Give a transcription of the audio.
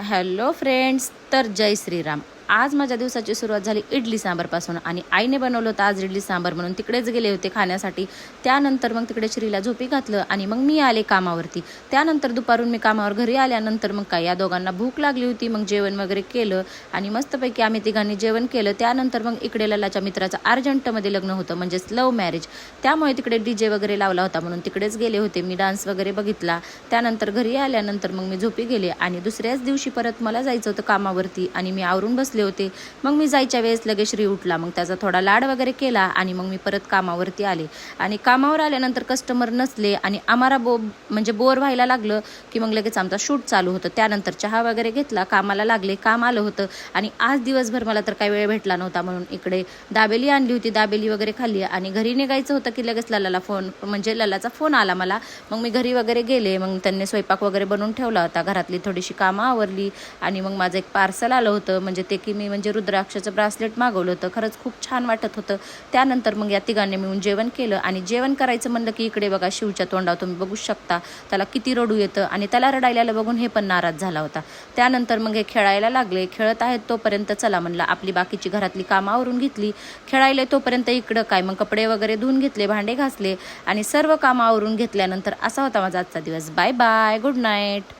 Hello friends, तर जय श्रीराम. आज माझ्या दिवसाची सुरुवात झाली इडली सांबारपासून आणि आईने बनवलं होतं आज इडली सांबार म्हणून तिकडेच गेले होते खाण्यासाठी. त्यानंतर मग तिकडे श्रीला झोपी घातलं आणि मग मी आले कामावरती. त्यानंतर दुपारून मी कामावर घरी आल्यानंतर मग काय या दोघांना भूक लागली होती. मग जेवण वगैरे केलं आणि मस्तपैकी आम्ही तिघांनी जेवण केलं. त्यानंतर मग इकडे ललाच्या मित्राचं अर्जंटमध्ये लग्न होतं, म्हणजेच लव्ह मॅरेज. त्यामुळे तिकडे DJ वगैरे लावला होता म्हणून तिकडेच गेले होते. मी डान्स वगैरे बघितला. त्यानंतर घरी आल्यानंतर मग मी झोपी गेले आणि दुसऱ्याच दिवशी परत मला जायचं होतं कामावरती आणि मी आवरून बसले होते. मग मी जायच्या वेळेस लगेच श्री उठला. मग त्याचा थोडा लाड वगैरे केला आणि मग मी परत कामावरती आले. आणि कामावर आल्यानंतर कस्टमर नसले आणि आम्हाला म्हणजे बोर व्हायला लागलं की मग लगेच आमचा शूट चालू होतं. त्यानंतर चहा वगैरे घेतला, कामाला लागले. काम आलं होतं आणि आज दिवसभर मला तर काही वेळ भेटला नव्हता म्हणून इकडे दाबेली आणली होती, दाबेली वगैरे खाल्ली आणि घरी निघायचं होतं की लगेच ललाला फोन म्हणजे ललाचा फोन आला मला. मग मी घरी वगैरे गेले. मग त्यांनी स्वयंपाक वगैरे बनवून ठेवला होता. घरातली थोडीशी कामं आवरली आणि मग माझं एक पार्सल आलं होतं, म्हणजे ते की मी म्हणजे रुद्राक्षाचं ब्रासलेट मागवलं होतं. खरंच खूप छान वाटत होतं. त्यानंतर मग या तिघांनी मिळून जेवण केलं आणि जेवण करायचं म्हणलं की इकडे बघा शिवच्या तोंडावर तुम्ही बघू शकता त्याला किती रडू येतं आणि त्याला रडायला बघून हे पण नाराज झाला होता. त्यानंतर मग हे खेळायला लागले. खेळत आहेत तोपर्यंत चला म्हणलं आपली बाकीची घरातली कामं आवरून घेतली. खेळायला तोपर्यंत इकडं काय मग कपडे वगैरे धुवून घेतले, भांडे घासले आणि सर्व कामं आवरून घेतल्यानंतर असा होता माझा आजचा दिवस. Bye bye, good night.